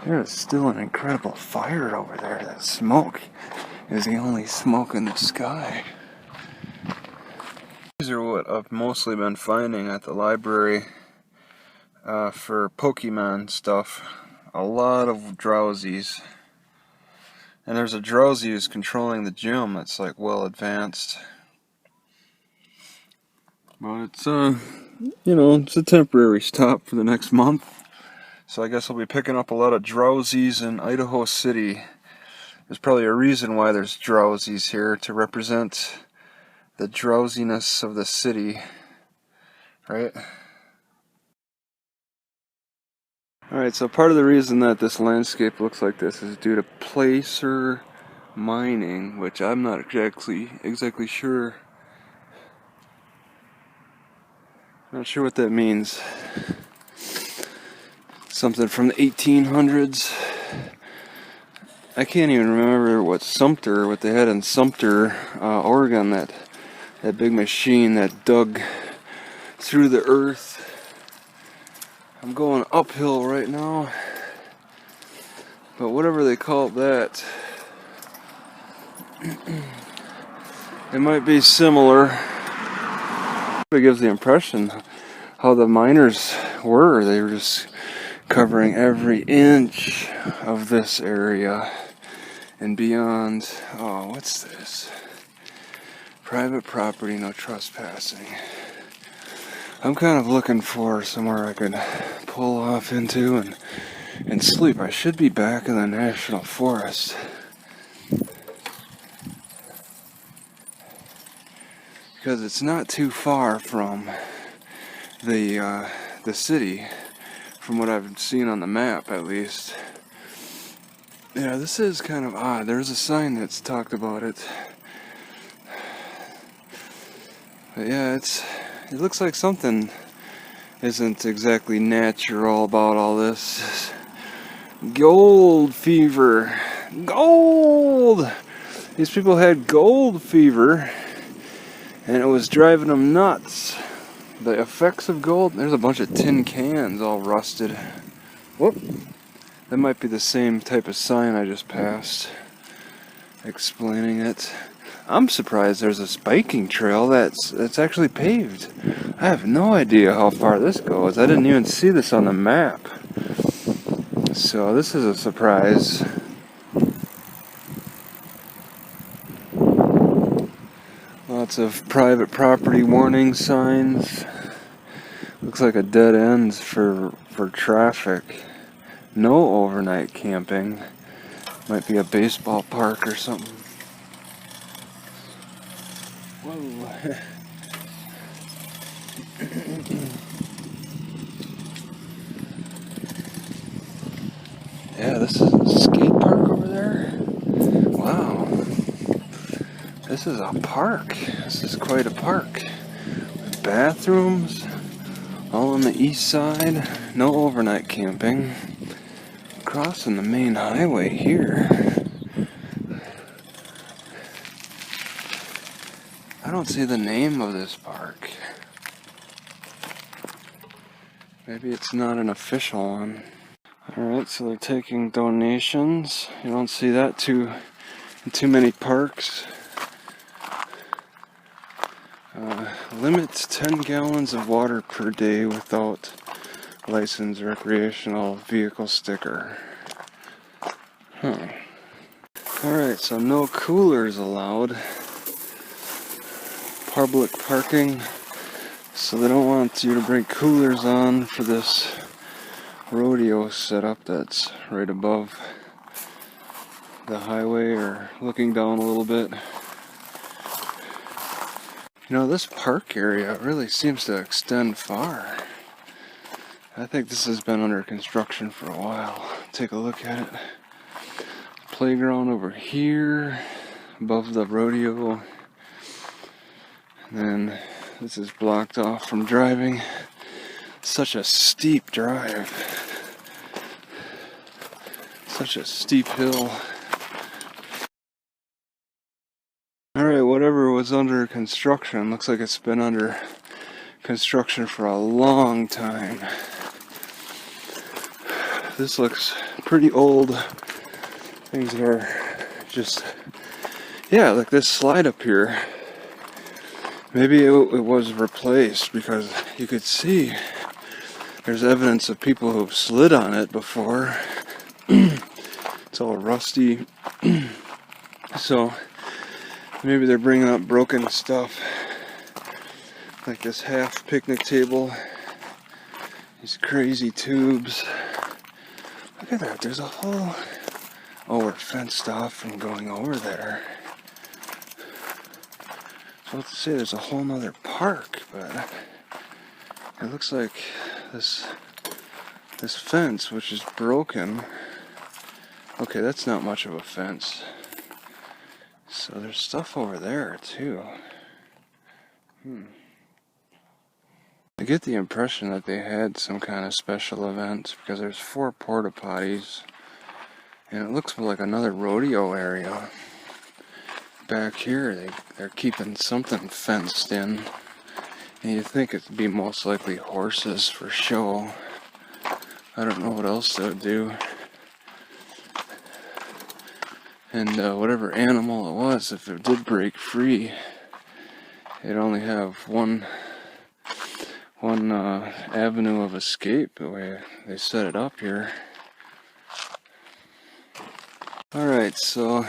There is still an incredible fire over there. That smoke is the only smoke in the sky. These are what I've mostly been finding at the library for Pokemon stuff. A lot of drowsies. And there's a drowsy who's controlling the gym that's like well advanced. But it's it's a temporary stop for the next month. So I guess I'll be picking up a lot of drowsies in Idaho City. There's probably a reason why there's drowsies here, to represent the drowsiness of the city, right? Alright, so part of the reason that this landscape looks like this is due to placer mining, which I'm not exactly sure. Not sure what that means. Something from the 1800s. I can't even remember what they had in Sumter, Oregon, that big machine that dug through the earth. I'm going uphill right now, but whatever they call that, it might be similar. It gives the impression how the miners were. They were just covering every inch of this area and beyond. Oh, what's this? Private property, no trespassing. I'm kind of looking for somewhere I could pull off into and sleep. I should be back in the national forest. Because it's not too far from the city, from what I've seen on the map at least. Yeah, this is kind of odd. There's a sign that's talked about it. But yeah, it looks like something isn't exactly natural about all this. Gold fever. Gold! These people had gold fever, and it was driving them nuts. The effects of gold. There's a bunch of tin cans all rusted. Whoop. That might be the same type of sign I just passed, explaining it. I'm surprised there's a biking trail that's actually paved. I have no idea how far this goes. I didn't even see this on the map. So this is a surprise. Lots of private property warning signs. Looks like a dead end for traffic. No overnight camping. Might be a baseball park or something. Whoa. Yeah, this is a skate park over there. Wow. This is a park. This is quite a park. With bathrooms. All on the east side. No overnight camping. Crossing the main highway here. I don't see the name of this park. Maybe it's not an official one. Alright, so they're taking donations. You don't see that in too many parks. Limits 10 gallons of water per day without licensed recreational vehicle sticker. Alright, so no coolers allowed. Public parking. So they don't want you to bring coolers on for this rodeo setup that's right above the highway, or looking down a little bit. You know, this park area really seems to extend far. I think this has been under construction for a while. Take a look at it. Playground over here, above the rodeo. And then this is blocked off from driving. Such a steep drive. Such a steep hill. Alright, whatever was under construction, looks like it's been under construction for a long time. This looks pretty old things that are just, yeah, like this slide up here. Maybe it was replaced because you could see there's evidence of people who've slid on it before. It's all rusty. So maybe they're bringing up broken stuff, like this half picnic table, these crazy tubes. Look at that, there's a whole, oh, we're fenced off from going over there. So let's say there's a whole nother park, but it looks like this fence, which is broken. Okay, that's not much of a fence. So there's stuff over there too. I get the impression that they had some kind of special event because there's 4 porta potties, and it looks like another rodeo area. Back here, they're keeping something fenced in, and you think it'd be most likely horses for show. I don't know what else they would do. And whatever animal it was, if it did break free, it'd only have one avenue of escape the way they set it up here. Alright, so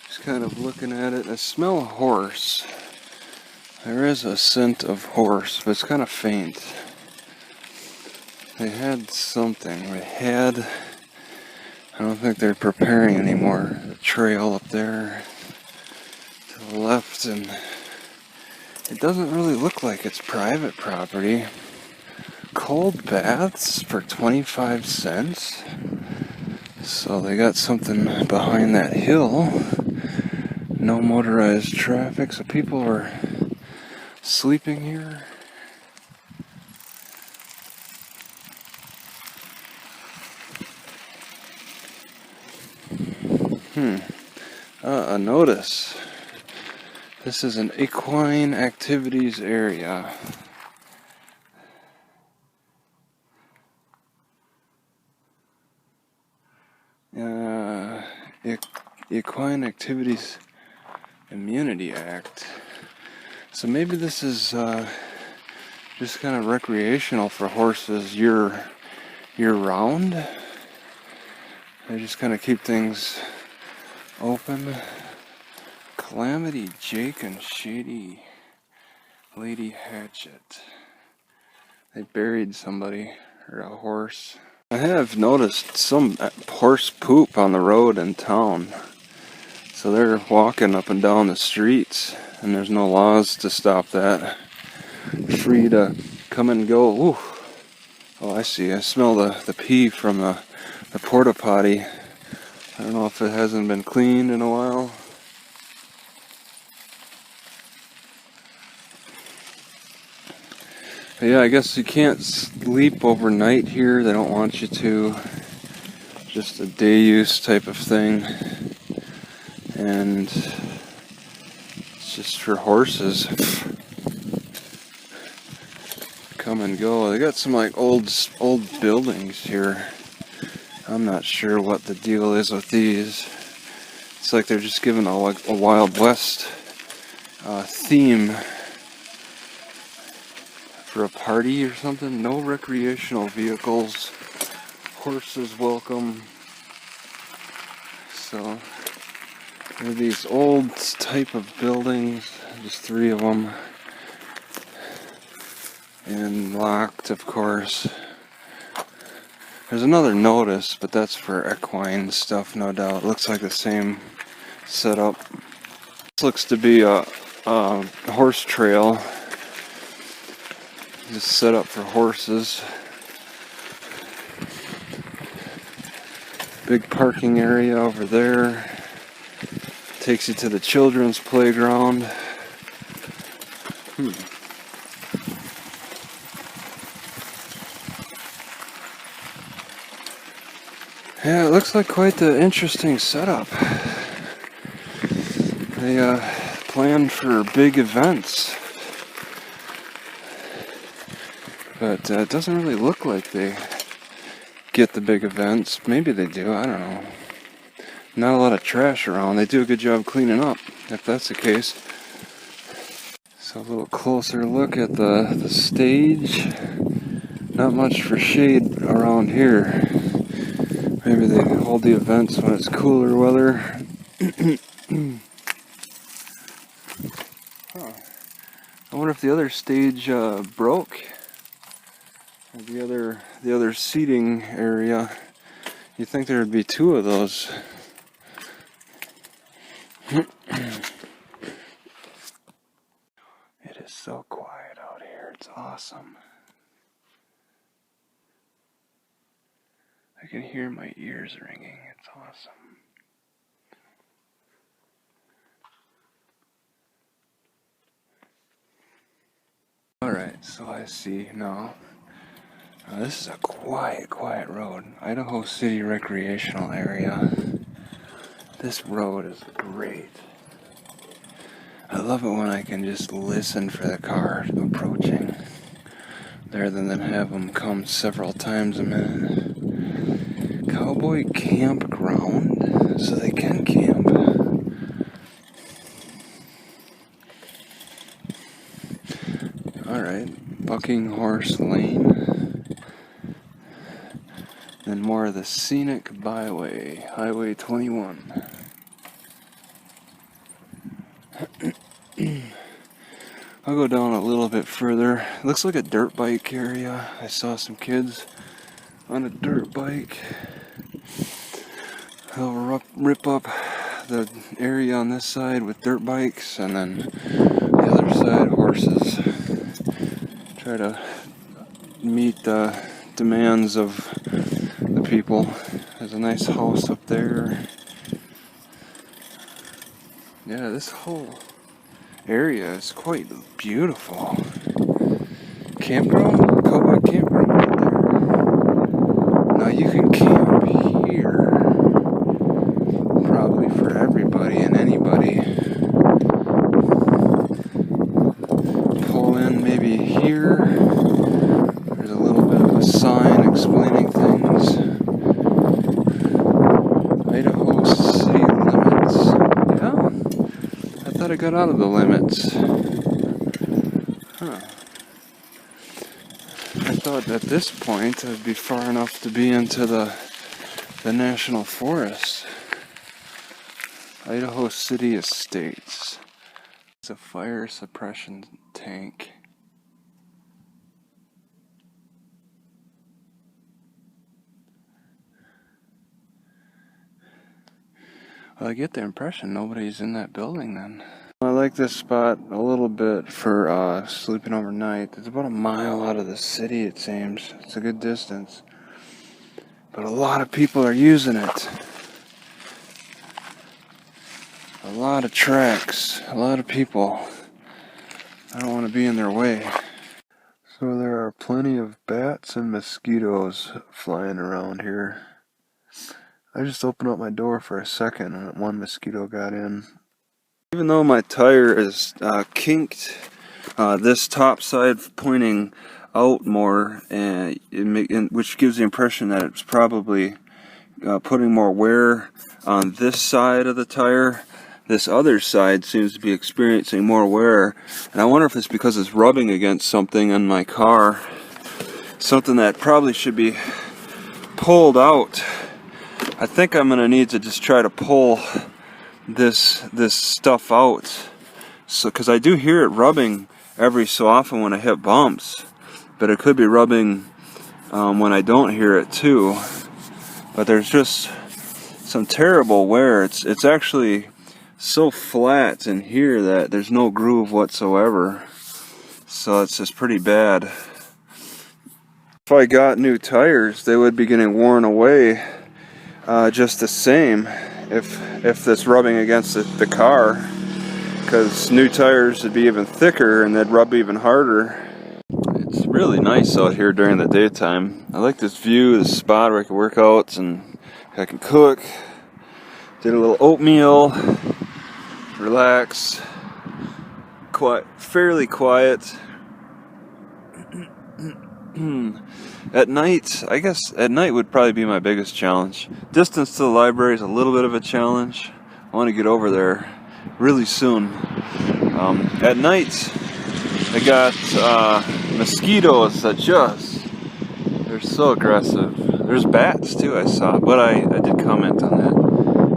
just kind of looking at it. I smell a horse. There is a scent of horse, but it's kind of faint. They had something. I don't think they're preparing anymore. The trail up there to the left, and it doesn't really look like it's private property. Cold baths for 25 cents. So they got something behind that hill. No motorized traffic, so people are sleeping here. A notice. This is an equine activities area. Equine Activities Immunity Act. So maybe this is just kind of recreational for horses year round. They just kind of keep things open. Calamity Jake and Shady Lady Hatchet. They buried somebody, or a horse. I have noticed some horse poop on the road in town. So they're walking up and down the streets, and there's no laws to stop that. Free to come and go. Ooh. Oh, I see. I smell the pee from the porta potty. I don't know if it hasn't been cleaned in a while. But yeah, I guess you can't sleep overnight here. They don't want you to. Just a day use type of thing. And it's just for horses. Come and go. They got some like old buildings here. I'm not sure what the deal is with these. It's like they're just giving a Wild West theme for a party or something. No recreational vehicles. Horses welcome. So there are these old type of buildings. Just 3 of them. And locked, of course. There's another notice, but that's for equine stuff, no doubt. It looks like the same setup. This looks to be a horse trail. Just set up for horses. Big parking area over there. Takes you to the children's playground. Yeah, it looks like quite the interesting setup. They plan for big events. But it doesn't really look like they get the big events. Maybe they do, I don't know. Not a lot of trash around. They do a good job cleaning up, if that's the case. So a little closer look at the stage. Not much for shade around here. Maybe they hold the events when it's cooler weather. Huh. I wonder if the other stage broke. Or the other seating area. You'd think there would be two of those. It is so quiet out here. It's awesome. I can hear my ears ringing. It's awesome. Alright, so I see now. This is a quiet road. Idaho City recreational area. This road is great. I love it when I can just listen for the car approaching, rather than have them come several times a minute. Cowboy campground, so they can camp. Alright, Bucking Horse Lane. Then more of the scenic byway, Highway 21. I'll go down a little bit further. It looks like a dirt bike area. I saw some kids on a dirt bike. They'll rip up the area on this side with dirt bikes, and then the other side horses. Try to meet the demands of the people. There's a nice house up there. Yeah, this whole area is quite beautiful. Campground? Cowboy campground right there. Now you can camp here. Probably for everybody and anybody. Pull in maybe here. There's a little bit of a sign explaining things. Idaho city limits. Yeah, I thought I got out of the limits. Huh. I thought at this point I'd be far enough to be into the national forest. Idaho City Estates. It's a fire suppression tank. Well, I get the impression nobody's in that building then. I like this spot a little bit for sleeping overnight. It's about a mile out of the city, it seems. It's a good distance. But a lot of people are using it. A lot of tracks, a lot of people. I don't want to be in their way. So there are plenty of bats and mosquitoes flying around here. I just opened up my door for a second and one mosquito got in. Even though my tire is kinked, this top side pointing out more, which gives the impression that it's probably putting more wear on this side of the tire. This other side seems to be experiencing more wear, and I wonder if it's because it's rubbing against something in my car. Something that probably should be pulled out. I think I'm gonna need to just try to pull this stuff out, so because I do hear it rubbing every so often when I hit bumps, but it could be rubbing when I don't hear it too. But there's just some terrible wear. It's actually so flat in here that there's no groove whatsoever, so it's just pretty bad. If I got new tires, they would be getting worn away just the same if this rubbing against the car, because new tires would be even thicker and they'd rub even harder. It's really nice out here during the daytime. I like this view, this spot where I can work out and I can cook. Did a little oatmeal, relax, fairly quiet. At night, I guess at night would probably be my biggest challenge. Distance to the library is a little bit of a challenge. I want to get over there really soon. At night, I got mosquitoes that they're so aggressive. There's bats too, I saw, but I did comment on that.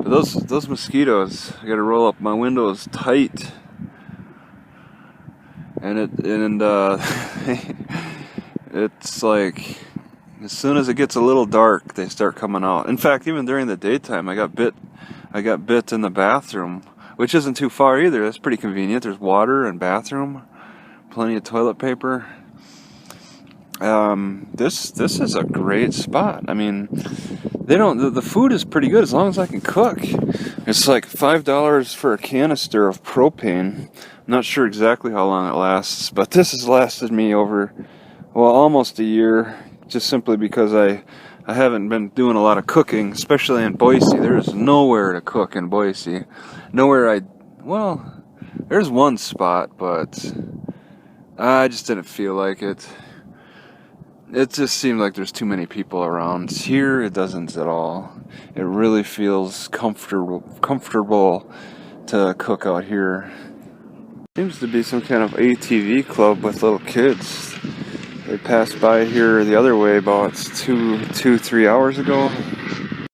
But those mosquitoes, I gotta roll up my windows tight. And it's like, as soon as it gets a little dark, they start coming out. In fact, even during the daytime, I got bit in the bathroom, which isn't too far either. That's pretty convenient. There's water and bathroom, plenty of toilet paper. This is a great spot. I mean, the food is pretty good as long as I can cook. It's like $5 for a canister of propane. I'm not sure exactly how long it lasts, but this has lasted me over, well, almost a year, just simply because I haven't been doing a lot of cooking, especially in Boise. There's nowhere to cook in Boise. Well, there's one spot, but I just didn't feel like it. It just seemed like there's too many people around. Here, it doesn't at all. It really feels comfortable to cook out here. Seems to be some kind of ATV club with little kids. They passed by here the other way about 2-3 hours ago.